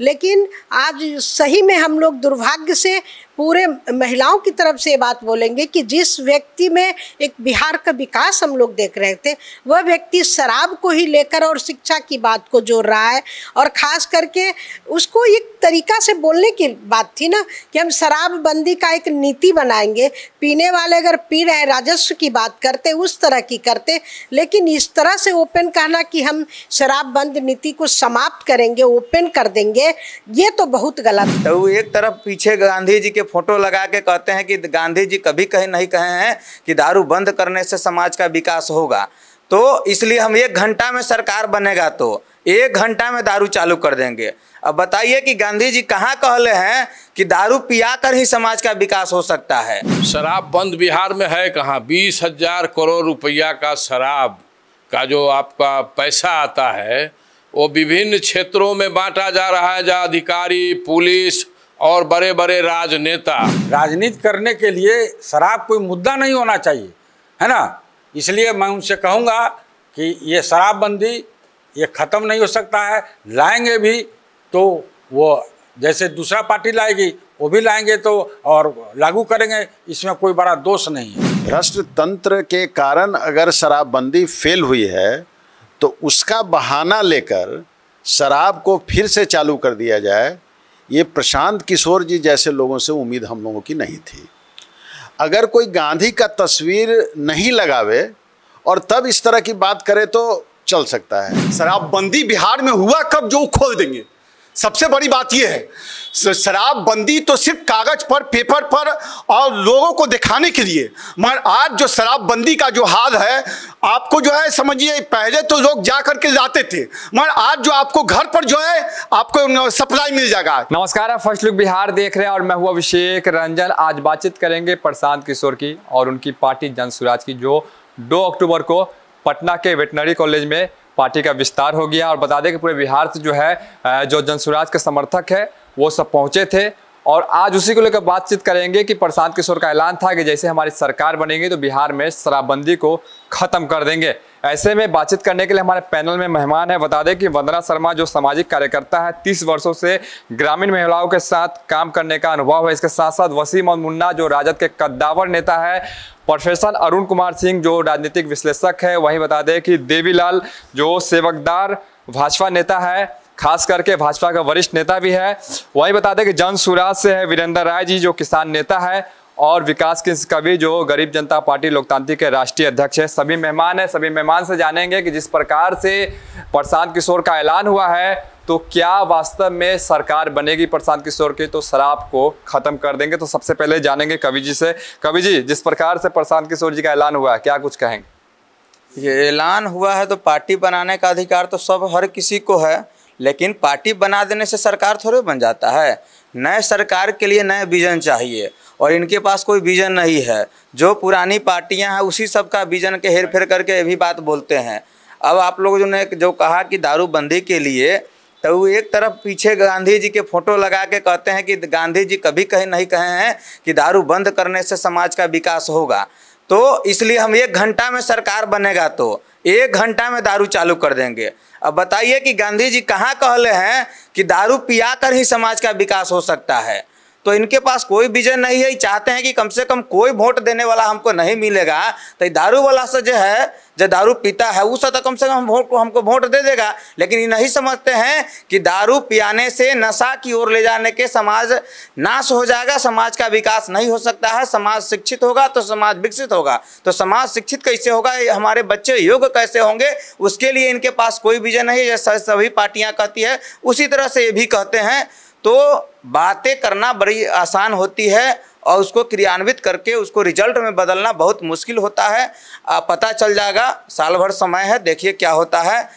लेकिन आज सही में हम लोग दुर्भाग्य से पूरे महिलाओं की तरफ से बात बोलेंगे कि जिस व्यक्ति में एक बिहार का विकास हम लोग देख रहे थे, वह व्यक्ति शराब को ही लेकर और शिक्षा की बात को जोड़ रहा है। और ख़ास करके उसको एक तरीका से बोलने की बात थी ना कि हम शराबबंदी का एक नीति बनाएंगे, पीने वाले अगर पी रहे राजस्व की बात करते उस तरह की करते, लेकिन इस तरह से ओपन कहना कि हम शराबबंद नीति को समाप्त करेंगे, ओपन कर देंगे, ये तो बहुत गलत है। तो एक तरफ पीछे गांधी जी के फोटो लगा के कहते हैं कि गांधी जी कभी कहीं नहीं कहे हैं कि दारू बंद करने से समाज का विकास होगा, तो इसलिए हम 1 घंटा में सरकार बनेगा तो 1 घंटा में दारू चालू कर देंगे। अब बताइए कि गांधी जी कहाँ कहले हैं कि दारू पिया कर ही समाज का विकास हो सकता है। शराब बंद बिहार में है कहाँ? 20,000 करोड़ रुपया का शराब का जो आपका पैसा आता है वो विभिन्न क्षेत्रों में बांटा जा रहा है, जहाँ अधिकारी, पुलिस और बड़े बड़े राजनेता। राजनीति करने के लिए शराब कोई मुद्दा नहीं होना चाहिए, है ना। इसलिए मैं उनसे कहूँगा कि ये शराबबंदी ये ख़त्म नहीं हो सकता है। लाएंगे भी तो वो जैसे दूसरा पार्टी लाएगी वो भी लाएंगे तो और लागू करेंगे, इसमें कोई बड़ा दोष नहीं है। भ्रष्ट तंत्र के कारण अगर शराबबंदी फेल हुई है तो उसका बहाना लेकर शराब को फिर से चालू कर दिया जाए, ये प्रशांत किशोर जी जैसे लोगों से उम्मीद हम लोगों की नहीं थी। अगर कोई गांधी का तस्वीर नहीं लगावे और तब इस तरह की बात करे तो चल सकता है। शराबबंदी बिहार में हुआ कब जो खोल देंगे, सबसे बड़ी बात यह है। शराबबंदी तो सिर्फ कागज पर, पेपर पर और लोगों को दिखाने के लिए, मगर आज जो शराबबंदी का जो हाल है, आपको जो है समझिए, पहले तो लोग जा करके लाते थे, मगर आज जो आपको घर पर जो है आपको सप्लाई मिल जाएगा। नमस्कार, आप फर्स्ट लुक बिहार देख रहे हैं और मैं हूं अभिषेक रंजन। आज बातचीत करेंगे प्रशांत किशोर की और उनकी पार्टी जनसुराज की, जो 2 अक्टूबर को पटना के वेटनरी कॉलेज में पार्टी का विस्तार हो गया। और बता दें कि पूरे बिहार से जो है जो जनसुराज के समर्थक है वो सब पहुंचे थे और आज उसी को लेकर बातचीत करेंगे कि प्रशांत किशोर का ऐलान था कि जैसे हमारी सरकार बनेगी तो बिहार में शराबबंदी को खत्म कर देंगे। ऐसे में बातचीत करने के लिए हमारे पैनल में मेहमान है। बता दें कि वंदना शर्मा जो सामाजिक कार्यकर्ता है, 30 वर्षों से ग्रामीण महिलाओं के साथ काम करने का अनुभव है। इसके साथ साथ वसीम और मुन्ना जो राजद के कद्दावर नेता है, प्रोफेसर अरुण कुमार सिंह जो राजनीतिक विश्लेषक है, वहीं बता दें कि देवीलाल जो सेवकदार भाजपा नेता है, खास करके भाजपा का वरिष्ठ नेता भी है। वहीं बता दें कि जनसुराज से है वीरेंद्र राय जी जो किसान नेता है, और विकास की कवि जो गरीब जनता पार्टी लोकतांत्रिक के राष्ट्रीय अध्यक्ष है। सभी मेहमान हैं, सभी मेहमान से जानेंगे कि जिस प्रकार से प्रशांत किशोर का ऐलान हुआ है तो क्या वास्तव में सरकार बनेगी प्रशांत किशोर की तो शराब को खत्म कर देंगे। तो सबसे पहले जानेंगे कवि जी से। कवि जी, जिस प्रकार से प्रशांत किशोर जी का ऐलान हुआ है, क्या कुछ कहेंगे? ये ऐलान हुआ है तो पार्टी बनाने का अधिकार तो सब हर किसी को है, लेकिन पार्टी बना देने से सरकार थोड़े बन जाता है। नए सरकार के लिए नए विजन चाहिए और इनके पास कोई विजन नहीं है। जो पुरानी पार्टियां हैं उसी सब का विजन के हेर फेर करके ये भी बात बोलते हैं। अब आप लोगों ने जो कहा कि दारूबंदी के लिए, तो एक तरफ पीछे गांधी जी के फोटो लगा के कहते हैं कि गांधी जी कभी कहीं नहीं कहे हैं कि दारू बंद करने से समाज का विकास होगा, तो इसलिए हम 1 घंटा में सरकार बनेगा तो 1 घंटा में दारू चालू कर देंगे। अब बताइए कि गांधी जी कहाँ कहले हैं कि दारू पिया कर ही समाज का विकास हो सकता है। तो इनके पास कोई विजन नहीं है। चाहते हैं कि कम से कम कोई वोट देने वाला हमको नहीं मिलेगा तो दारू वाला से जो है, जो दारू पीता है उससे तो कम से कम हमको वोट दे देगा। लेकिन ये नहीं समझते हैं कि दारू पियाने से नशा की ओर ले जाने के समाज नाश हो जाएगा, समाज का विकास नहीं हो सकता है। समाज शिक्षित होगा तो समाज विकसित होगा, तो समाज शिक्षित कैसे होगा, हमारे बच्चे योग्य कैसे होंगे, उसके लिए इनके पास कोई विजन नहीं है। जैसे सभी पार्टियाँ कहती है उसी तरह से ये भी कहते हैं। तो बातें करना बड़ी आसान होती है और उसको क्रियान्वित करके उसको रिजल्ट में बदलना बहुत मुश्किल होता है। पता चल जाएगा, साल भर समय है, देखिए क्या होता है।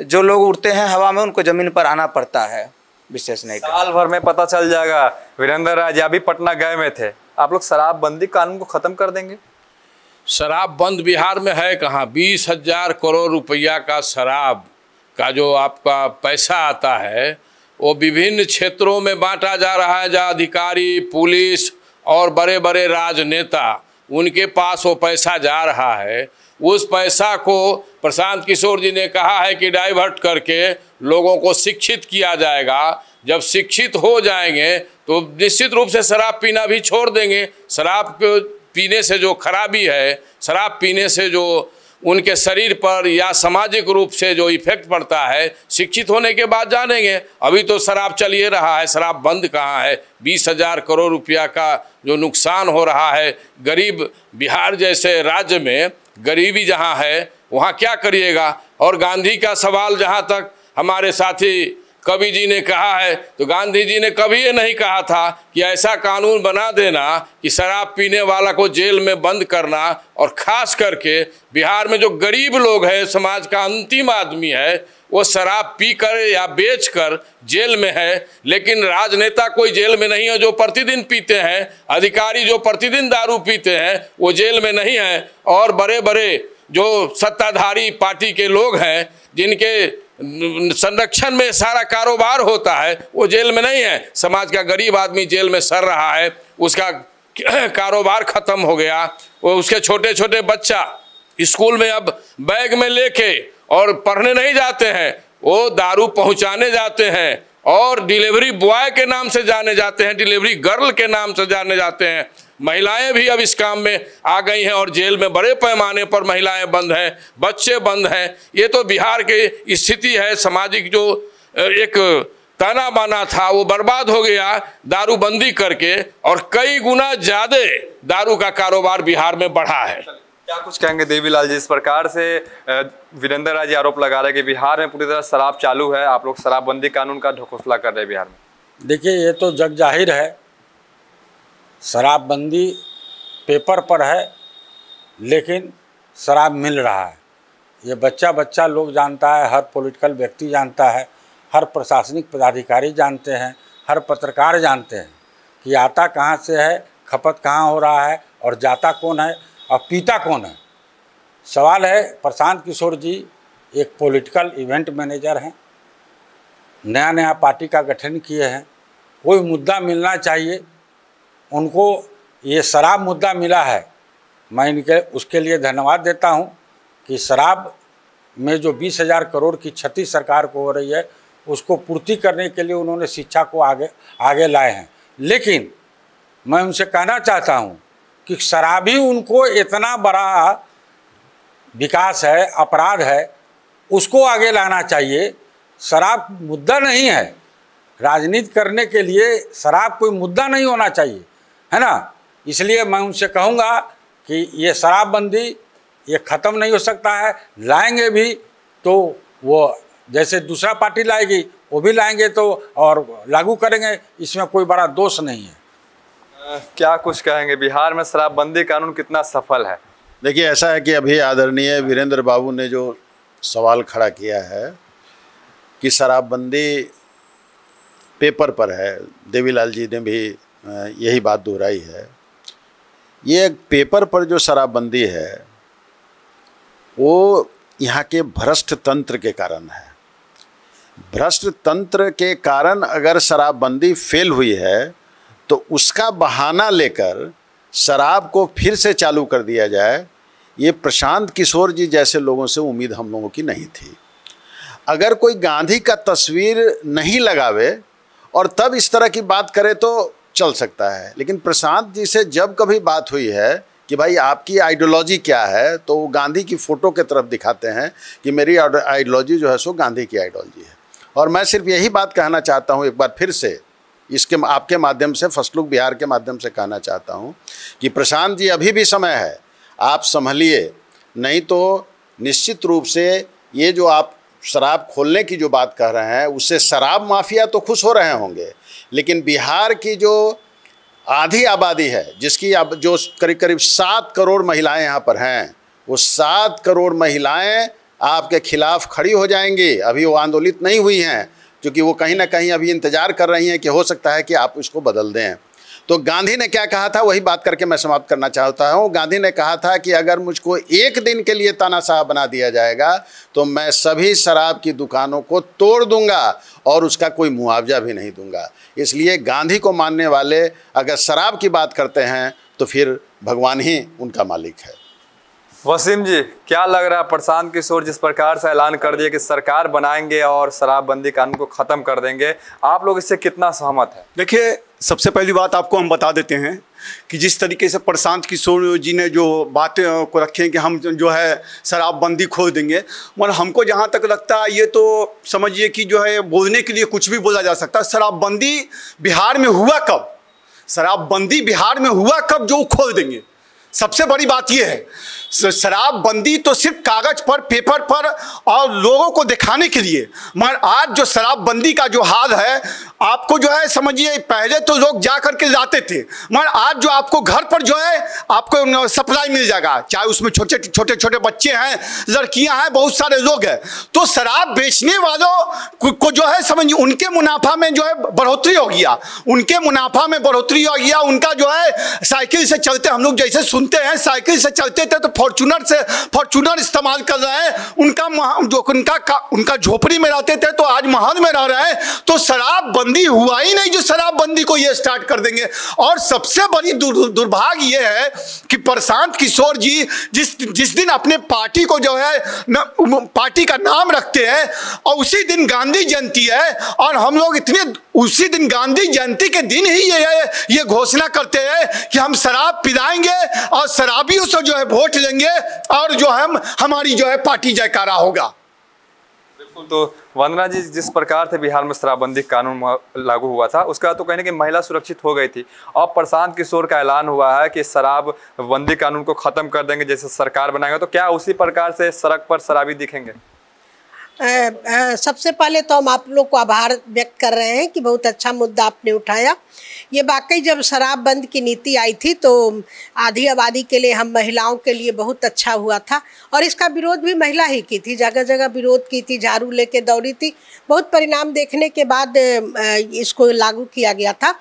जो लोग उड़ते हैं हवा में उनको ज़मीन पर आना पड़ता है, विशेष नहीं। साल भर में पता चल जाएगा। वीरेंद्र राय अभी पटना गए में थे, आप लोग शराबबंदी कानून को खत्म कर देंगे? शराब बंद बिहार में है कहाँ? 20,000 करोड़ रुपया का शराब का जो आपका पैसा आता है वो विभिन्न क्षेत्रों में बांटा जा रहा है, जहाँ अधिकारी, पुलिस और बड़े बड़े राजनेता उनके पास वो पैसा जा रहा है। उस पैसा को प्रशांत किशोर जी ने कहा है कि डाइवर्ट करके लोगों को शिक्षित किया जाएगा। जब शिक्षित हो जाएंगे तो निश्चित रूप से शराब पीना भी छोड़ देंगे। शराब को पीने से जो खराबी है, शराब पीने से जो उनके शरीर पर या सामाजिक रूप से जो इफेक्ट पड़ता है, शिक्षित होने के बाद जानेंगे। अभी तो शराब चल ही रहा है, शराब बंद कहाँ है। 20,000 करोड़ रुपया का जो नुकसान हो रहा है, गरीब बिहार जैसे राज्य में गरीबी जहाँ है वहाँ क्या करिएगा। और गांधी का सवाल जहाँ तक हमारे साथी कवि जी ने कहा है, तो गांधी जी ने कभी ये नहीं कहा था कि ऐसा कानून बना देना कि शराब पीने वाला को जेल में बंद करना। और ख़ास करके बिहार में जो गरीब लोग हैं, समाज का अंतिम आदमी है, वो शराब पी कर या बेच कर जेल में है। लेकिन राजनेता कोई जेल में नहीं है जो प्रतिदिन पीते हैं, अधिकारी जो प्रतिदिन दारू पीते हैं वो जेल में नहीं हैं। और बड़े बड़े जो सत्ताधारी पार्टी के लोग हैं जिनके संरक्षण में सारा कारोबार होता है वो जेल में नहीं है। समाज का गरीब आदमी जेल में सड़ रहा है, उसका कारोबार खत्म हो गया। वो उसके छोटे छोटे बच्चा स्कूल में अब बैग में लेके और पढ़ने नहीं जाते हैं, वो दारू पहुंचाने जाते हैं और डिलीवरी बॉय के नाम से जाने जाते हैं, डिलीवरी गर्ल के नाम से जाने जाते हैं। महिलाएं भी अब इस काम में आ गई हैं और जेल में बड़े पैमाने पर महिलाएं बंद हैं, बच्चे बंद हैं। ये तो बिहार की स्थिति है। सामाजिक जो एक ताना बाना था वो बर्बाद हो गया दारूबंदी करके, और कई गुना ज़्यादा दारू का कारोबार बिहार में बढ़ा है। क्या कुछ कहेंगे देवीलाल जी? इस प्रकार से वीरेंद्र राय जी आरोप लगा रहे हैं कि बिहार में पूरी तरह शराब चालू है, आप लोग शराबबंदी कानून का ढकोसला कर रहे हैं बिहार में। देखिए, ये तो जग जाहिर है, शराबबंदी पेपर पर है लेकिन शराब मिल रहा है। ये बच्चा बच्चा लोग जानता है, हर पॉलिटिकल व्यक्ति जानता है, हर प्रशासनिक पदाधिकारी जानते हैं, हर पत्रकार जानते हैं कि आता कहाँ से है, खपत कहाँ हो रहा है और जाता कौन है और पीता कौन है। सवाल है, प्रशांत किशोर जी एक पॉलिटिकल इवेंट मैनेजर हैं, नया नया पार्टी का गठन किए हैं, कोई मुद्दा मिलना चाहिए उनको। ये शराब मुद्दा मिला है, मैं इनके उसके लिए धन्यवाद देता हूं कि शराब में जो 20,000 करोड़ की क्षति सरकार को हो रही है उसको पूर्ति करने के लिए उन्होंने शिक्षा को आगे लाए हैं। लेकिन मैं उनसे कहना चाहता हूं कि शराब ही उनको इतना बड़ा विकास है, अपराध है, उसको आगे लाना चाहिए। शराब मुद्दा नहीं है, राजनीति करने के लिए शराब कोई मुद्दा नहीं होना चाहिए, है ना। इसलिए मैं उनसे कहूँगा कि ये शराबबंदी ये ख़त्म नहीं हो सकता है, लाएंगे भी तो वो जैसे दूसरा पार्टी लाएगी वो भी लाएंगे तो और लागू करेंगे, इसमें कोई बड़ा दोष नहीं है। क्या कुछ कहेंगे, बिहार में शराबबंदी कानून कितना सफल है? देखिए, ऐसा है कि अभी आदरणीय वीरेंद्र बाबू ने जो सवाल खड़ा किया है कि शराबबंदी पेपर पर है, देवीलाल जी ने भी यही बात दोहराई है। ये पेपर पर जो शराबबंदी है वो यहाँ के भ्रष्ट तंत्र के कारण है। भ्रष्ट तंत्र के कारण अगर शराबबंदी फेल हुई है तो उसका बहाना लेकर शराब को फिर से चालू कर दिया जाए, ये प्रशांत किशोर जी जैसे लोगों से उम्मीद हम लोगों की नहीं थी। अगर कोई गांधी का तस्वीर नहीं लगावे और तब इस तरह की बात करे तो चल सकता है, लेकिन प्रशांत जी से जब कभी बात हुई है कि भाई आपकी आइडियोलॉजी क्या है, तो वो गांधी की फ़ोटो की तरफ दिखाते हैं कि मेरी आइडियोलॉजी जो है सो गांधी की आइडियोलॉजी है। और मैं सिर्फ यही बात कहना चाहता हूँ एक बार फिर से, इसके आपके माध्यम से, फर्स्ट लुक बिहार के माध्यम से कहना चाहता हूँ कि प्रशांत जी अभी भी समय है, आप संभलिए, नहीं तो निश्चित रूप से ये जो आप शराब खोलने की जो बात कह रहे हैं उससे शराब माफिया तो खुश हो रहे होंगे, लेकिन बिहार की जो आधी आबादी है, जिसकी अब जो करीब करीब 7 करोड़ महिलाएं यहाँ पर हैं, वो 7 करोड़ महिलाएं आपके खिलाफ खड़ी हो जाएंगी। अभी वो आंदोलित नहीं हुई हैं क्योंकि वो कहीं ना कहीं अभी इंतज़ार कर रही हैं कि हो सकता है कि आप इसको बदल दें। तो गांधी ने क्या कहा था वही बात करके मैं समाप्त करना चाहता हूँ। गांधी ने कहा था कि अगर मुझको एक दिन के लिए तानाशाह बना दिया जाएगा तो मैं सभी शराब की दुकानों को तोड़ दूंगा और उसका कोई मुआवजा भी नहीं दूंगा। इसलिए गांधी को मानने वाले अगर शराब की बात करते हैं तो फिर भगवान ही उनका मालिक है। वसीम जी, क्या लग रहा है प्रशांत किशोर जिस प्रकार से ऐलान कर दिया कि सरकार बनाएंगे और शराबबंदी कानून को खत्म कर देंगे, आप लोग इससे कितना सहमत है? देखिए, सबसे पहली बात आपको हम बता देते हैं कि जिस तरीके से प्रशांत किशोर जी ने जो बातें को रखे हैं कि हम जो है शराबबंदी खोल देंगे, मगर हमको जहाँ तक लगता है ये तो समझिए कि जो है बोलने के लिए कुछ भी बोला जा सकता है। शराबबंदी बिहार में हुआ कब? शराबबंदी बिहार में हुआ कब जो खोल देंगे? सबसे बड़ी बात यह है, शराबबंदी तो सिर्फ कागज पर, पेपर पर और लोगों को दिखाने के लिए, मगर आज जो शराबबंदी का जो हाल है, आपको जो है समझिए, पहले तो लोग जा करके लाते थे, मगर आज जो आपको घर पर जो है आपको सप्लाई मिल जाएगा, चाहे उसमें छोटे छोटे बच्चे हैं, लड़कियां हैं, बहुत सारे लोग हैं। तो शराब बेचने वालों को जो है समझिए उनके मुनाफा में जो है बढ़ोतरी हो गया, उनके मुनाफा में बढ़ोतरी हो गया। उनका जो है साइकिल से चलते, हम लोग जैसे सुनते हैं साइकिल से चलते थे तो फॉर्चूनर इस्तेमाल कर रहे हैं, उनका झोपड़ी में रहते थे तो आज महल में रह रहे हैं। तो शराबबंदी हुआ ही नहीं जो शराबबंदी को ये स्टार्ट कर देंगे। और सबसे बड़ी दुर्भाग्य ये है कि प्रशांत किशोर जी जिस दिन अपने पार्टी को जो है पार्टी का नाम रखते हैं और उसी दिन गांधी जयंती है, और हम लोग उसी दिन गांधी जयंती के दिन ही ये घोषणा करते हैं कि हम शराब पिलाएंगे और शराबियों से जो है वोट लेंगे और जो हमारी जो है पार्टी जयकारा होगा। बिल्कुल। तो वंदना जी, जिस प्रकार से बिहार में शराबबंदी कानून लागू हुआ था उसका तो कहने की महिला सुरक्षित हो गई थी। अब प्रशांत किशोर का ऐलान हुआ है कि शराबबंदी कानून को खत्म कर देंगे जैसे सरकार बनाएंगे, तो क्या उसी प्रकार से सड़क पर शराबी दिखेंगे? सबसे पहले तो हम आप लोग को आभार व्यक्त कर रहे हैं कि बहुत अच्छा मुद्दा आपने उठाया। ये वाकई जब शराब बंद की नीति आई थी तो आधी आबादी के लिए, हम महिलाओं के लिए बहुत अच्छा हुआ था, और इसका विरोध भी महिला ही की थी, जगह जगह विरोध की थी, झाड़ू लेके दौड़ी थी। बहुत परिणाम देखने के बाद इसको लागू किया गया था।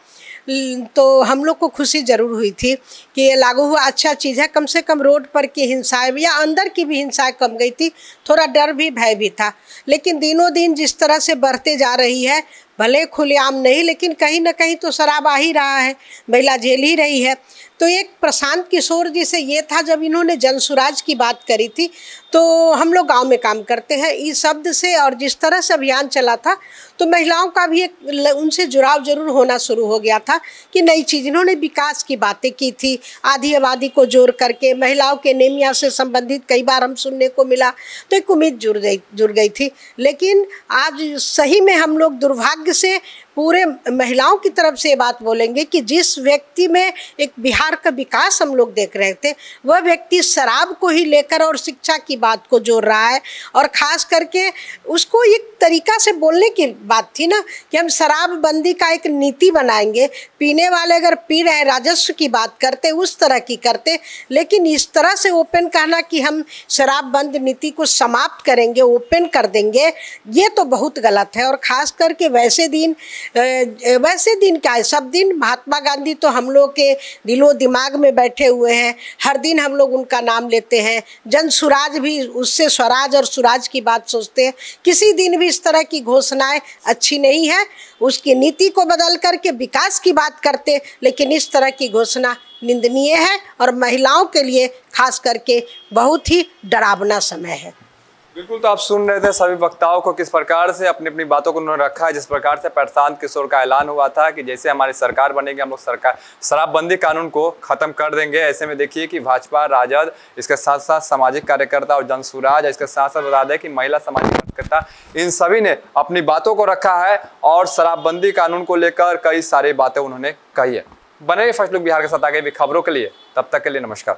तो हम लोग को खुशी ज़रूर हुई थी कि ये लागू हुआ, अच्छा चीज़ है। कम से कम रोड पर की हिंसाएं या अंदर की भी हिंसाएं कम गई थी, थोड़ा डर भी, भय भी था। लेकिन दिनों दिन जिस तरह से बढ़ते जा रही है, भले खुलेआम नहीं लेकिन कहीं ना कहीं तो शराब आ ही रहा है, महिला झेल ही रही है। तो एक प्रशांत किशोर जी से ये था, जब इन्होंने जनसुराज की बात करी थी, तो हम लोग गांव में काम करते हैं, इस शब्द से और जिस तरह से अभियान चला था तो महिलाओं का भी एक उनसे जुड़ाव जरूर होना शुरू हो गया था कि नई चीज़, इन्होंने विकास की बातें की थी, आधी आबादी को जोड़ करके महिलाओं के नेमिया से संबंधित कई बार हम सुनने को मिला, तो एक उम्मीद जुड़ गई थी। लेकिन आज सही में हम लोग दुर्भाग्य से पूरे महिलाओं की तरफ से ये बात बोलेंगे कि जिस व्यक्ति में एक बिहार का विकास हम लोग देख रहे थे, वह व्यक्ति शराब को ही लेकर और शिक्षा की बात को जोड़ रहा है। और ख़ास करके उसको एक तरीका से बोलने की बात थी ना कि हम शराबबंदी का एक नीति बनाएंगे, पीने वाले अगर पी रहे राजस्व की बात करते, उस तरह की करते, लेकिन इस तरह से ओपन कहना कि हम शराबबंद नीति को समाप्त करेंगे, ओपन कर देंगे, ये तो बहुत गलत है। और ख़ास करके वैसे दिन क्या है, सब दिन महात्मा गांधी तो हम लोग के दिलो दिमाग में बैठे हुए हैं, हर दिन हम लोग उनका नाम लेते हैं। जनसुराज भी, उससे स्वराज और सुराज की बात सोचते हैं। किसी दिन भी इस तरह की घोषणाएं अच्छी नहीं है, उसकी नीति को बदल करके विकास की बात करते, लेकिन इस तरह की घोषणा निंदनीय है और महिलाओं के लिए खास करके बहुत ही डरावना समय है। बिल्कुल। तो आप सुन रहे थे सभी वक्ताओं को किस प्रकार से अपनी अपनी बातों को उन्होंने रखा है। जिस प्रकार से प्रशांत किशोर का ऐलान हुआ था कि जैसे हमारी सरकार बनेगी हम लोग शराबबंदी कानून को खत्म कर देंगे। ऐसे में देखिए कि भाजपा, राजद, इसके साथ साथ सामाजिक कार्यकर्ता और जनसुराज, इसके साथ साथ बता दें कि महिला सामाजिक कार्यकर्ता, इन सभी ने अपनी बातों को रखा है और शराबबंदी कानून को लेकर कई सारी बातें उन्होंने कही है। बने रहिए फर्स्ट लुक बिहार के साथ आगे भी खबरों के लिए, तब तक के लिए नमस्कार।